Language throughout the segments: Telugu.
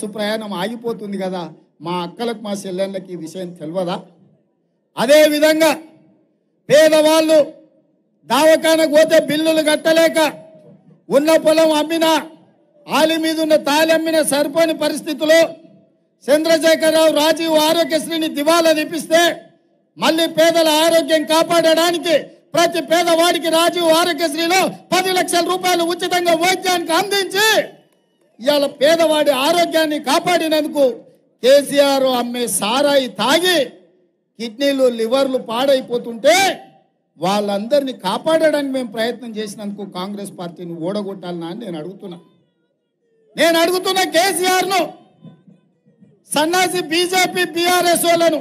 బస్సు ప్రయాణం ఆగిపోతుంది కదా, మా అక్కలకు మా చెల్లెళ్ళకి ఈ విషయం తెలియదా? అదేవిధంగా పేదవాళ్ళు దవాఖానకు పోతే బిల్లులు కట్టలేక ఉన్న పొలం అమ్మినా ఆలి మీద ఉన్న తాళి అమ్మిన సరిపోని పరిస్థితిలో చంద్రశేఖరరావు రాజీవ్ ఆరోగ్యశ్రీని దివాలా తీపిస్తే మళ్ళీ పేదల ఆరోగ్యం కాపాడడానికి ప్రతి పేదవాడికి రాజీవ్ ఆరోగ్యశ్రీలో 10 లక్షల రూపాయలు ఉచితంగా వైద్యానికి అందించి ఇవాళ పేదవాడి ఆరోగ్యాన్ని కాపాడినందుకు కేసీఆర్ అమ్మే సారాయి తాగి కిడ్నీలు లివర్లు పాడైపోతుంటే వాళ్ళందరినీ కాపాడడానికి మేము ప్రయత్నం చేసినందుకు కాంగ్రెస్ పార్టీని ఓడగొట్టాలనా అని నేను అడుగుతున్నా కేసీఆర్ను, సన్నాసి బీజేపీ బీఆర్ఎస్ వాళ్ళను.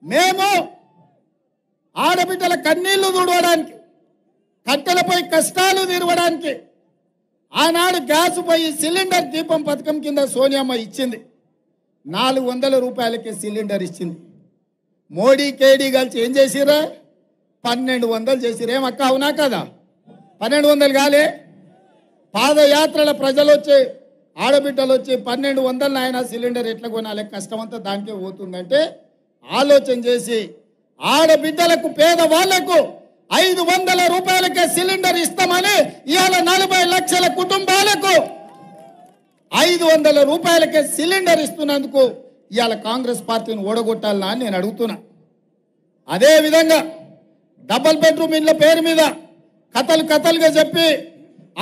మేము ఆడబిడ్డల కన్నీళ్లు తుడవడానికి, కట్టెలపై కష్టాలు తీరవడానికి ఆనాడు గ్యాస్ పోయి సిలిండర్ దీపం పథకం కింద సోనియమ్మ ఇచ్చింది. 400 రూపాయలకే సిలిండర్ ఇచ్చింది. మోడీ కేడీ కలిసి ఏం చేసిరా? 1200 చేసిరు. ఏమక్క అవునా కదా? 1200 కాలే. పాదయాత్రల ప్రజలు వచ్చి ఆడబిడ్డలు వచ్చి 1200 ఆయన సిలిండర్ ఎట్లా కొనాలి, కష్టమంతా దానికే పోతుందంటే ఆలోచన చేసి ఆడబిడ్డలకు పేదవాళ్లకు 500 రూపాయలకే సిలిండర్ ఇస్తామని ఇవాళ 40 లక్షల కుటుంబాలకు 500 రూపాయలకే సిలిండర్ ఇస్తున్నందుకు ఇవాళ కాంగ్రెస్ పార్టీని ఓడగొట్టాలనా అని నేను అడుగుతున్నా. అదేవిధంగా డబుల్ బెడ్రూమ్ ఇళ్ళ పేరు మీద కథలుగా చెప్పి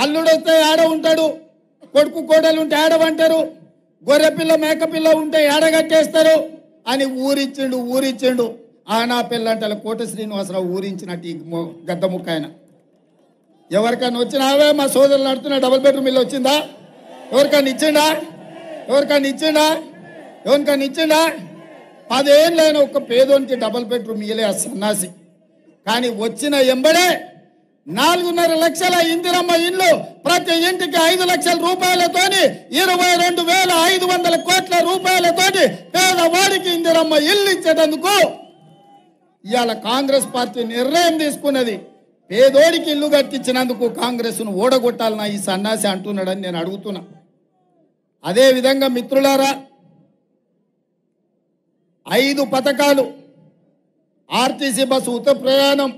అల్లుడొస్తే ఆడ ఉంటాడు, కొడుకు కోడలు ఉంటే ఆడవంటారు, గొర్రెపిల్ల మేకపిల్ల ఉంటే ఆడగట్టేస్తారు అని ఊరిచ్చిండు. ఆనా పిల్లంటల కోట శ్రీనివాసరావు ఊరించినట్టు ఈ గద్ద ముక్క ఆయన. ఎవరికైనా వచ్చినావే మా సోదరులు నడుతున్న డబుల్ బెడ్రూమ్ ఇల్లు వచ్చిందా? ఎవరికైనా ఇచ్చిండా? 10 ఏళ్ళైన ఒక్క పేదోనికి డబుల్ బెడ్రూమ్ ఇయ్యలే ఆ సన్నాసి. కానీ వచ్చిన ఎంబడే 4.5 లక్షల ఇందిరమ్మ ఇల్లు, ప్రతి ఇంటికి 5 లక్షల రూపాయలతోని 22,500 కోట్ల రూపాయలతోటి పేదవాడికి ఇందిరమ్మ ఇల్లు ఇచ్చేటందుకు ఇవాళ కాంగ్రెస్ పార్టీ నిర్ణయం తీసుకున్నది. పేదోడికి ఇల్లు కట్టించినందుకు కాంగ్రెస్ను ఓడగొట్టాలన్నా ఈ సన్నాసి అంటున్నాడని నేను అడుగుతున్నా. అదేవిధంగా మిత్రులారా, 5 పథకాలు, ఆర్టీసీ బస్సు ఉచిత ప్రయాణం,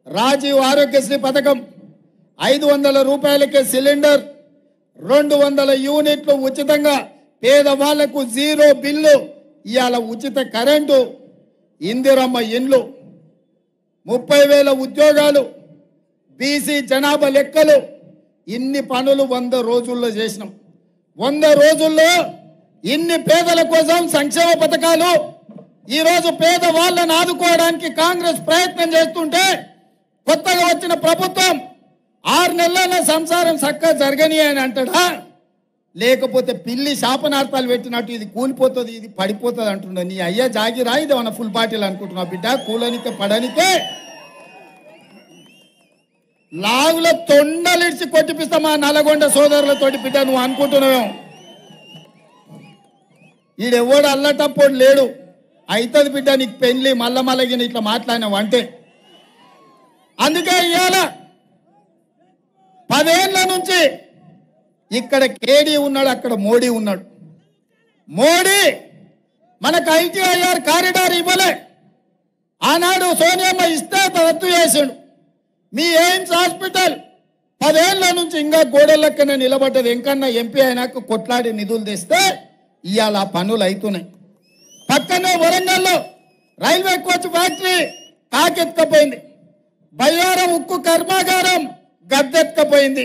రాజీవ్ ఆరోగ్యశ్రీ పథకం, 500 రూపాయలకే సిలిండర్, 200 యూనిట్లు ఉచితంగా పేదవాళ్లకు జీరో బిల్లు, ఇవాళ ఉచిత కరెంటు, ఇందిరమ్మ ఇండ్లు, 30,000 ఉద్యోగాలు, బీసీ జనాభా లెక్కలు, ఇన్ని పనులు 100 రోజుల్లో చేసినాం. 100 రోజుల్లో ఇన్ని పేదల కోసం సంక్షేమ పథకాలు. ఈరోజు పేదవాళ్ళని ఆదుకోవడానికి కాంగ్రెస్ ప్రయత్నం చేస్తుంటే కొత్తగా వచ్చిన ప్రభుత్వం 6 నెలల సంసారం చక్కగా జరగని అని అంటాడా? లేకపోతే పిల్లి శాపనార్థాలు పెట్టినట్టు ఇది కూలిపోతుంది, ఇది పడిపోతుంది అంటున్నా. నీ అయ్యా జాగిరా, ఇది మన ఫుల్ బాటిల్ అనుకుంటున్నా బిడ్డ. కూలనికే పడనికే లాగులో తొండలిడిచి కొట్టిపిస్తా మా నల్గొండ సోదరులతోటి బిడ్డ నువ్వు అనుకుంటున్నావు. ఈడెవ్వడు అల్లటప్పుడు లేడు. అవుతుంది బిడ్డ నీకు పెళ్లి మల్లగిన ఇట్లా మాట్లాడినావు అంటే. అందుకే ఇవాళ 10 ఏళ్ల నుంచి ఇక్కడ కేడీ ఉన్నాడు, అక్కడ మోడీ ఉన్నాడు. మోడీ మనకు ITIR కారిడార్ ఇవ్వలే. ఆనాడు సోనియమ్మ ఇస్తే రద్దు చేసాడు. మీ ఎయిమ్స్ హాస్పిటల్ 10 ఏళ్ల నుంచి ఇంకా గోడలక్కనే నిలబడ్డది. ఎంకన్నా ఎంపీ అయినాక కొట్లాడి నిధులు తెస్తే ఇవాళ పనులు అవుతున్నాయి. పక్కనే వరంగల్లో రైల్వే కోచ్ ఫ్యాక్టరీ కాకెత్తుకపోయింది. బయ్యారం ఉక్కు కర్మాగారం గద్దెత్తుకపోయింది.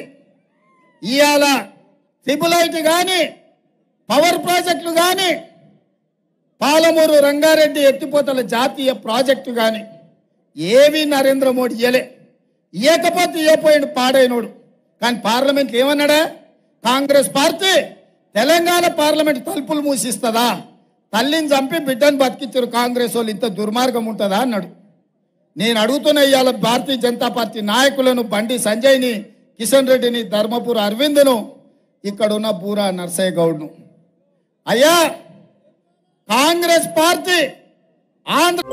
ఇవాళ ట్రిపుల్ కానీ పవర్ ప్రాజెక్టులు కానీ పాలమూరు రంగారెడ్డి ఎత్తిపోతల జాతీయ ప్రాజెక్టు కానీ ఏవి నరేంద్ర మోడీ ఇయ్యలే. ఇయ్యకపోతే ఇయ్యపోయిండు పాడైనోడు. కానీ పార్లమెంట్ ఏమన్నాడా? కాంగ్రెస్ పార్టీ తెలంగాణ పార్లమెంట్ తలుపులు మూసిస్తుందా? తల్లిని చంపి బిడ్డను బతికించారు కాంగ్రెస్ వాళ్ళు, ఇంత దుర్మార్గం ఉంటుందా అన్నాడు. నేను అడుగుతున్న ఇవాళ భారతీయ జనతా పార్టీ నాయకులను, బండి సంజయ్ని, కిషన్ రెడ్డిని, ధర్మపుర అరవింద్ను, ఇక్కడున్న బూరా నర్సయ్య గౌడ్ను, అయ్యా కాంగ్రెస్ పార్టీ ఆంధ్ర